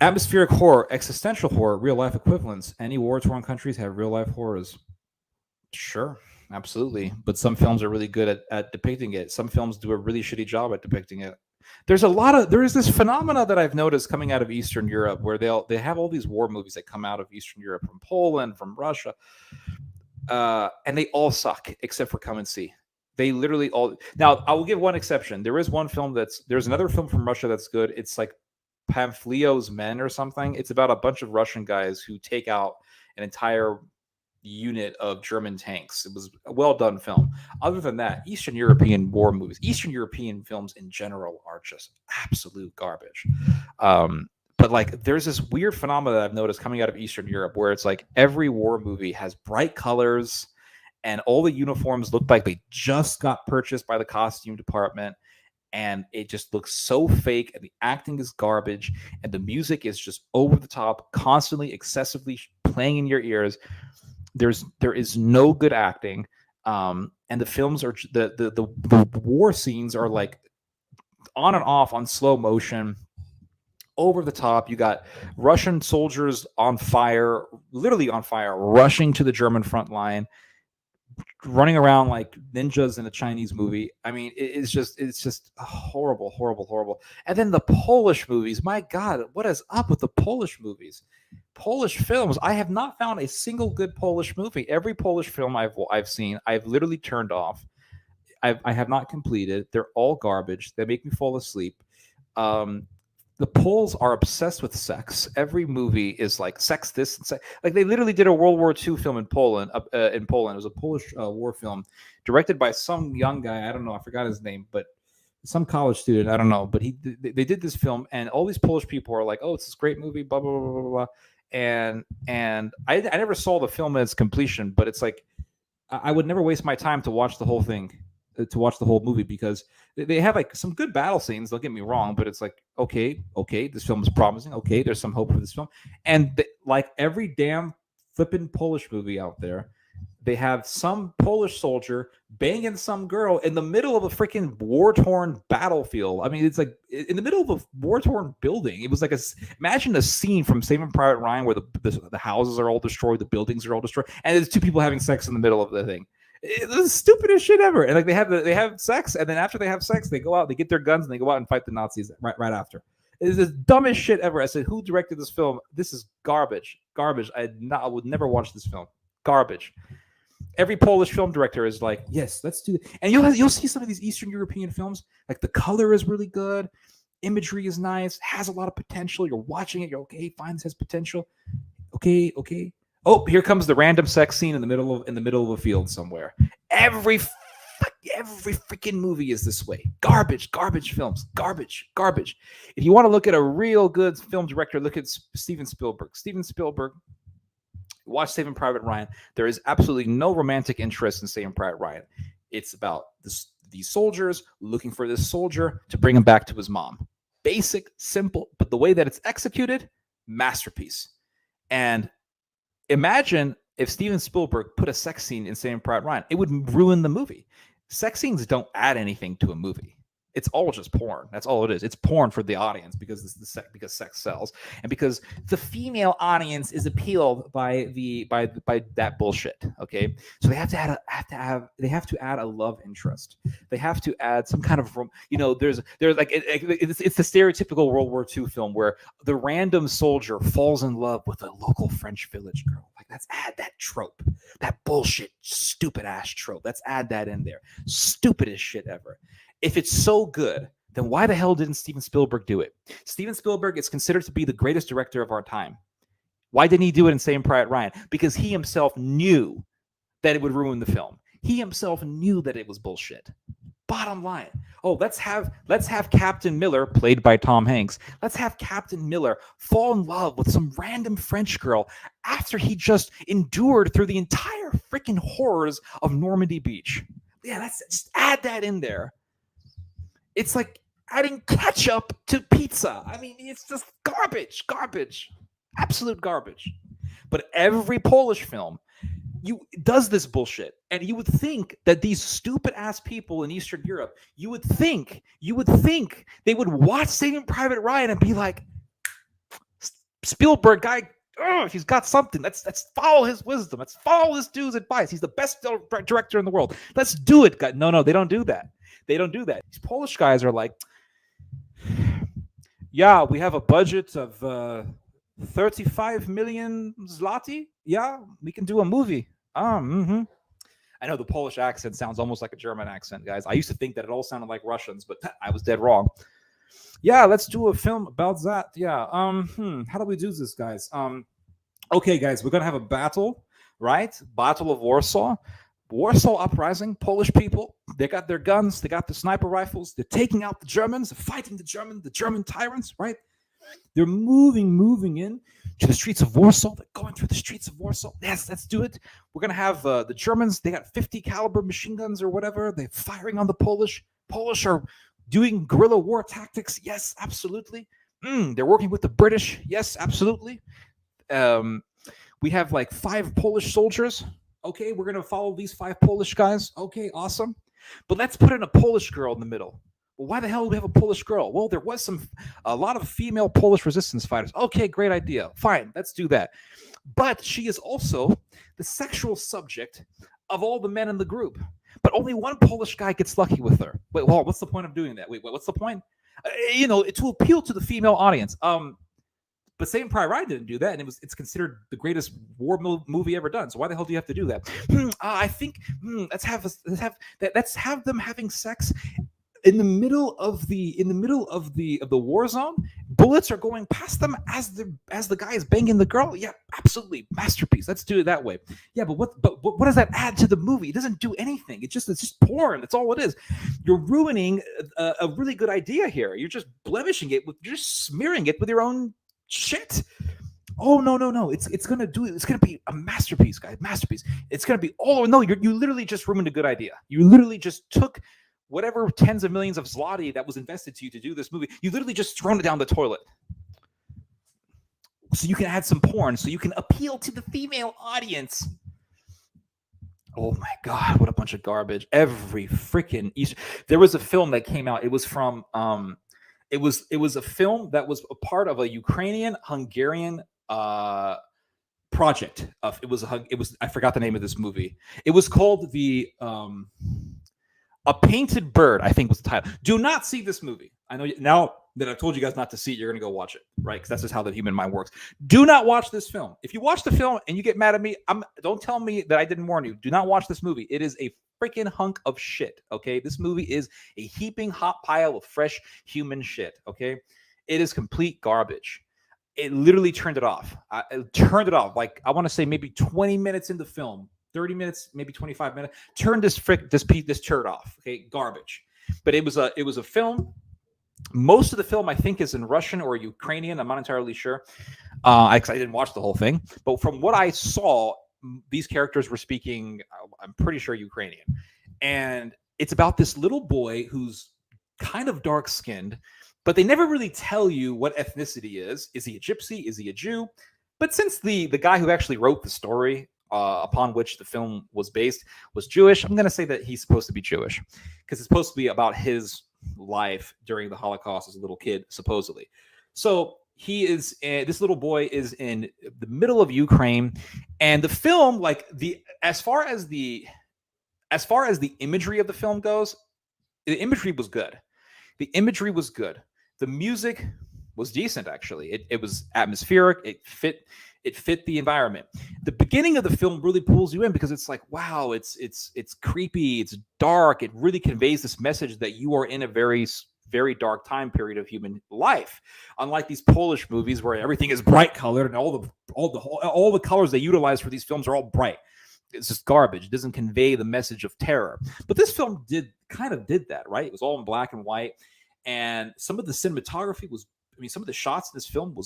Atmospheric horror, existential horror, real life equivalents. Any war torn countries have real life horrors. Sure, absolutely. But some films are really good at depicting it. Some films do a really shitty job at depicting it. There is this phenomena that I've noticed coming out of Eastern Europe where they have all these war movies that come out of Eastern Europe from Poland, from Russia, and they all suck except for Come and See. They literally all. Now I will give one exception. There's another film from Russia that's good. It's like Pamphilio's Men or something. It's about a bunch of Russian guys who take out an entire unit of German tanks. It was a well done film. Other than that, Eastern European war movies, Eastern European films in general are just absolute garbage. But like, there's this weird phenomenon that I've noticed coming out of Eastern Europe where it's like every war movie has bright colors and all the uniforms look like they just got purchased by the costume department, and it just looks so fake, and the acting is garbage, and the music is just over the top, constantly excessively playing in your ears. There is no good acting, and the films are the war scenes are like on and off on slow motion, over the top. You got Russian soldiers on fire, literally on fire, rushing to the German front line, running around like ninjas in a Chinese movie. I mean, it's just horrible, horrible, horrible. And then the Polish movies, my God, what is up with the Polish movies? Polish films, I have not found a single good Polish movie. Every Polish film I've seen, I've literally turned off. I have not completed. They're all garbage. They make me fall asleep. Um, the Poles are obsessed with sex. Every movie is like sex this and sex. Like they literally did a World War II film in Poland. In Poland, it was a Polish war film directed by some young guy. I don't know. I forgot his name, but some college student. I don't know. But they did this film, and all these Polish people are like, "Oh, it's this great movie." Blah blah blah blah blah. And I never saw the film in its completion, but it's like I would never waste my time to watch the whole thing, to watch the whole movie, because they have like some good battle scenes. Don't get me wrong, but it's like, okay, this film is promising. Okay, there's some hope for this film, and like every damn flippin' Polish movie out there, they have some Polish soldier banging some girl in the middle of a freaking war-torn battlefield. I mean, it's like in the middle of a war-torn building. It was like imagine a scene from Saving Private Ryan where the houses are all destroyed, the buildings are all destroyed, and there's two people having sex in the middle of the thing. It's the stupidest shit ever. And like they have sex, and then after they have sex, they go out, they get their guns, and they go out and fight the Nazis right after. It's the dumbest shit ever. I said, who directed this film? This is garbage. Garbage. I would never watch this film. Garbage. Every Polish film director is like, yes, let's do it. And you'll see some of these Eastern European films, like the color is really good, imagery is nice, has a lot of potential. You're watching it, you're okay, fine, this has potential. Okay. Oh, here comes the random sex scene in the middle of a field somewhere. Every freaking movie is this way. Garbage films. Garbage. If you want to look at a real good film director, look at Steven Spielberg. Watch Saving Private Ryan. There is absolutely no romantic interest in Saving Private Ryan. It's about these soldiers looking for this soldier to bring him back to his mom. Basic, simple, but the way that it's executed, masterpiece. And imagine if Steven Spielberg put a sex scene in Saving Private Ryan, it would ruin the movie. Sex scenes don't add anything to a movie. It's all just porn. That's all it is. It's porn for the audience because because sex sells, and because the female audience is appealed by that bullshit. Okay, so they have to add a love interest. They have to add some kind of there's like it's the stereotypical World War II film where the random soldier falls in love with a local French village girl. Like, let's add that trope, that bullshit, stupid ass trope. Let's add that in there. Stupidest shit ever. If it's so good, then why the hell didn't Steven Spielberg do it? Steven Spielberg is considered to be the greatest director of our time. Why didn't he do it in Saving Private Ryan? Because he himself knew that it would ruin the film. He himself knew that it was bullshit. Bottom line. Oh, let's have Captain Miller, played by Tom Hanks. Let's have Captain Miller fall in love with some random French girl after he just endured through the entire freaking horrors of Normandy Beach. Yeah, let's just add that in there. It's like adding ketchup to pizza. I mean, it's just garbage, absolute garbage. But every Polish film does this bullshit, and you would think that these stupid ass people in Eastern Europe, you would think they would watch Saving Private Ryan and be like, Spielberg guy, he's got something. Let's follow his wisdom. Let's follow this dude's advice. He's the best director in the world. Let's do it. No, they don't do that. They don't do that. These Polish guys are like, yeah, we have a budget of 35 million zloty. Yeah, we can do a movie. I know the Polish accent sounds almost like a German accent, guys. I used to think that it all sounded like Russians, but I was dead wrong. Yeah, let's do a film about that. Yeah. How do we do this, guys? Okay, guys, we're gonna have a battle, right? Battle of Warsaw. Warsaw Uprising, Polish people, they got their guns, they got the sniper rifles, they're taking out the Germans, they're fighting the German tyrants, right? They're moving in to the streets of Warsaw. They're going through the streets of Warsaw. Yes, let's do it. We're going to have the Germans, they got 50 caliber machine guns or whatever. They're firing on the Polish. Polish are doing guerrilla war tactics. Yes, absolutely. They're working with the British. Yes, absolutely. We have like 5 Polish soldiers. Okay, we're going to follow these 5 Polish guys. Okay, awesome. But let's put in a Polish girl in the middle. Well, why the hell do we have a Polish girl? Well, there was a lot of female Polish resistance fighters. Okay, great idea. Fine, let's do that. But she is also the sexual subject of all the men in the group. But only one Polish guy gets lucky with her. Wait, well, what's the point of doing that? Wait, what's the point? To appeal to the female audience. But Saving Private Ryan didn't do that, and it's considered the greatest war movie ever done. So why the hell do you have to do that? I think let's have them having sex in the middle of the war zone. Bullets are going past them as the guy is banging the girl. Yeah, absolutely, masterpiece. Let's do it that way. Yeah, but what does that add to the movie? It doesn't do anything. It's just porn. That's all it is. You're ruining a really good idea here. You're just blemishing it. You're just smearing it with your own shit. Oh no! It's gonna do it. It's gonna be a masterpiece, guys. Masterpiece. It's gonna be. Oh no! You literally just ruined a good idea. You literally just took whatever tens of millions of zloty that was invested to you to do this movie. You literally just thrown it down the toilet. So you can add some porn. So you can appeal to the female audience. Oh my God! What a bunch of garbage. Every freaking Easter. There was a film that came out. It was from. It was a film that was a part of a Ukrainian-Hungarian project. It was I forgot the name of this movie. It was called A Painted Bird, I think was the title. Do not see this movie. I know now that I've told you guys not to see it, you're going to go watch it, right? Because that's just how the human mind works. Do not watch this film. If you watch the film and you get mad at me, don't tell me that I didn't warn you. Do not watch this movie. It is a freaking hunk of shit, okay? This movie is a heaping hot pile of fresh human shit, okay? It is complete garbage. It literally turned it off. Like, I want to say maybe 20 minutes into film, 30 minutes, maybe 25 minutes. Turn this turd off, okay? Garbage. But it was a film. Most of the film, I think, is in Russian or Ukrainian. I'm not entirely sure. I didn't watch the whole thing. But from what I saw, these characters were speaking, I'm pretty sure, Ukrainian. And it's about this little boy who's kind of dark-skinned, but they never really tell you what ethnicity is. Is he a gypsy? Is he a Jew? But since the guy who actually wrote the story upon which the film was based was Jewish, I'm going to say that he's supposed to be Jewish because it's supposed to be about his life during the Holocaust as a little kid, supposedly. So he is this little boy is in the middle of Ukraine, and the film, like as far as the imagery of the film goes, the imagery was good. The music was decent, actually. It was atmospheric. It fit the environment. The beginning of the film really pulls you in because it's like, wow, it's creepy, it's dark. It really conveys this message that you are in a very, very dark time period of human life. Unlike these Polish movies where everything is bright colored and all the colors they utilize for these films are all bright. It's just garbage. It doesn't convey the message of terror. But this film did that, right? It was all in black and white, and some of the cinematography was. I mean, some of the shots in this film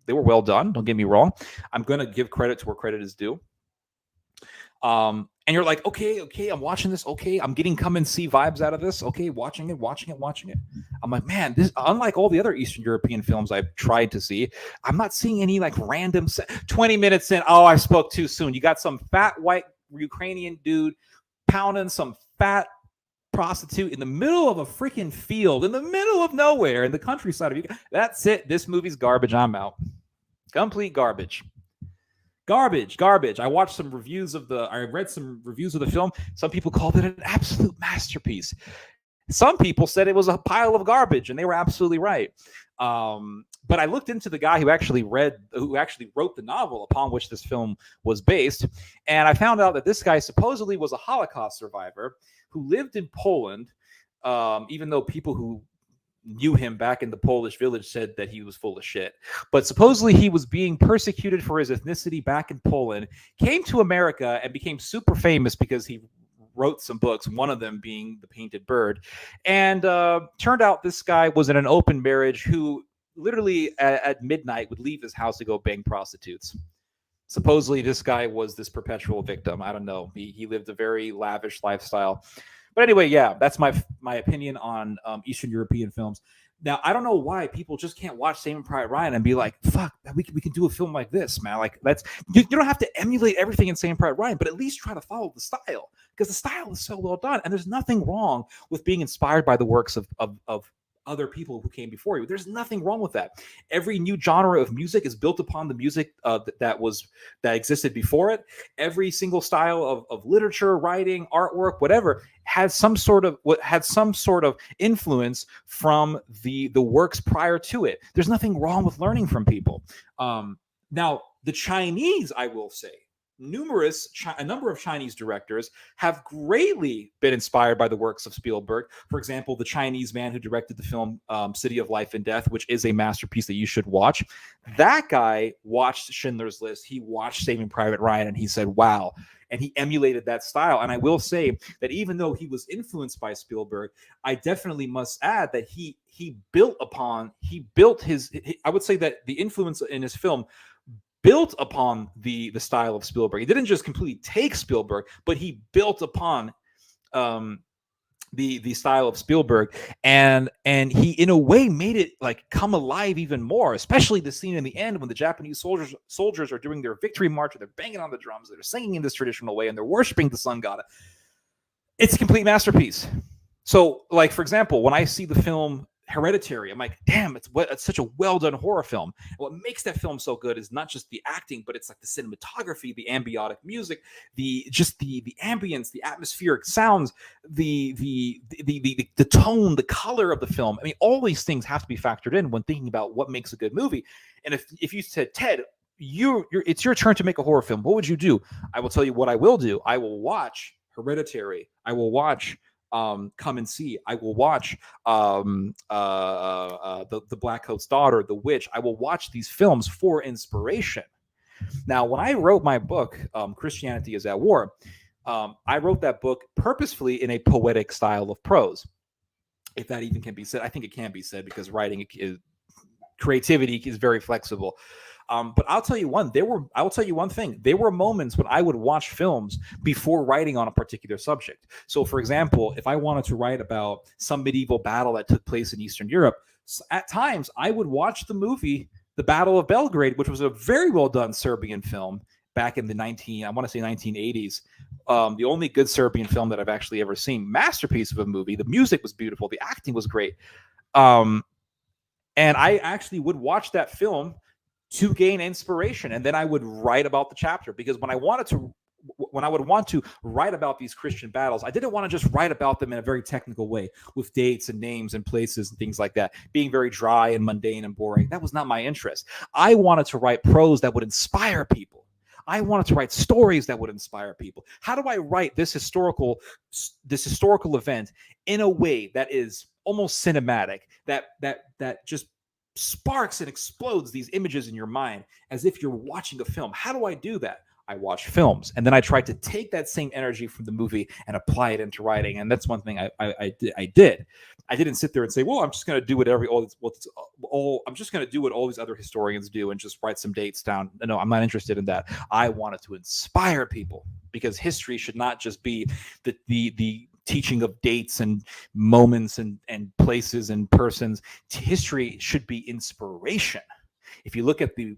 they were well done. Don't get me wrong. I'm going to give credit to where credit is due. And you're like, okay, I'm watching this. Okay, I'm getting come and see vibes out of this. Okay, watching it. I'm like, man, this, unlike all the other Eastern European films I've tried to see, I'm not seeing any like random 20 minutes in. Oh, I spoke too soon. You got some fat white Ukrainian dude pounding some fat prostitute in the middle of a freaking field, in the middle of nowhere, in the countryside of Ukraine. That's it. This movie's garbage. I'm out. Complete garbage. Garbage. I watched some reviews of I read some reviews of the film. Some people called it an absolute masterpiece. Some people said it was a pile of garbage, and they were absolutely right. But I looked into the guy who actually wrote the novel upon which this film was based, and I found out that this guy supposedly was a Holocaust survivor who lived in Poland, even though people who knew him back in the Polish village said that he was full of shit. But supposedly he was being persecuted for his ethnicity back in Poland, came to America, and became super famous because he wrote some books, one of them being The Painted Bird. And turned out this guy was in an open marriage who literally at midnight would leave his house to go bang prostitutes. Supposedly this guy was this perpetual victim. I don't know. He lived a very lavish lifestyle. But anyway, yeah, that's my opinion on Eastern European films. Now, I don't know why people just can't watch Saving Private Ryan and be like, fuck, we can do a film like this, man. Like, you don't have to emulate everything in Saving Private Ryan, but at least try to follow the style, because the style is so well done. And there's nothing wrong with being inspired by the works of other people who came before you. There's nothing wrong with that. Every new genre of music is built upon the music that existed before it. Every single style of literature, writing, artwork, whatever, had some sort of influence from the works prior to it. There's nothing wrong with learning from people. Now, the Chinese, I will say, a number of Chinese directors have greatly been inspired by the works of Spielberg. For example, the Chinese man who directed the film City of Life and Death, which is a masterpiece that you should watch. That guy watched Schindler's List. He watched Saving Private Ryan, and he said, wow. And he emulated that style. And I will say that even though he was influenced by Spielberg, I definitely must add that I would say that the influence in his film built upon the style of Spielberg. He didn't just completely take Spielberg, but he built upon the style of Spielberg, and he in a way made it like come alive even more, especially the scene in the end when the Japanese soldiers are doing their victory march, and they're banging on the drums, they're singing in this traditional way, and they're worshiping the sun god. It's a complete masterpiece. So, like, for example, when I see the film Hereditary, I'm like, damn, it's such a well-done horror film. And what makes that film so good is not just the acting, but it's like the cinematography, the ambiotic music, the ambience, the atmospheric sounds, the tone, the color of the film. I mean, all these things have to be factored in when thinking about what makes a good movie. And if you said, Ted, it's your turn to make a horror film, what would you do? I will tell you what I will do. I will watch Hereditary. I will watch Come and See. I will watch the Black Coat's Daughter, The Witch. I will watch these films for inspiration. Now, when I wrote my book, Christianity is at War, I wrote that book purposefully in a poetic style of prose. If that even can be said, I think it can be said, because creativity is very flexible. But I'll tell you one thing. There were moments when I would watch films before writing on a particular subject. So, for example, if I wanted to write about some medieval battle that took place in Eastern Europe, at times I would watch the movie The Battle of Belgrade, which was a very well done Serbian film back in the 1980s. The only good Serbian film that I've actually ever seen. Masterpiece of a movie. The music was beautiful. The acting was great. And I actually would watch that film to gain inspiration, and then I would write about the chapter, because when I would want to write about these Christian battles, I didn't want to just write about them in a very technical way with dates and names and places and things like that, being very dry and mundane and boring. That was not my interest. I wanted to write prose that would inspire people. I wanted to write stories that would inspire people. How do I write this historical event in a way that is almost cinematic, that just sparks and explodes these images in your mind as if you're watching a film? How do I do that? I watch films, and then I try to take that same energy from the movie and apply it into writing. And that's one thing I did. I didn't sit there and say, well, I'm just going to do I'm just going to do what all these other historians do and just write some dates down. No, I'm not interested in that. I wanted to inspire people, because history should not just be the teaching of dates and moments and places and persons. History should be inspiration. If you look at the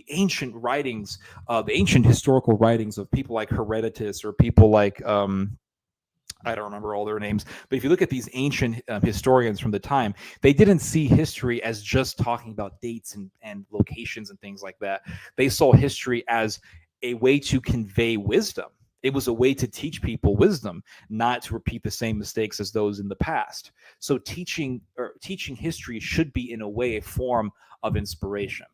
ancient writings, the ancient historical writings of people like Herodotus, or people like I don't remember all their names, but if you look at these ancient historians from the time, they didn't see history as just talking about dates and locations and things like that. They saw history as a way to convey wisdom. It was a way to teach people wisdom, not to repeat the same mistakes as those in the past. So teaching history should be in a way a form of inspiration.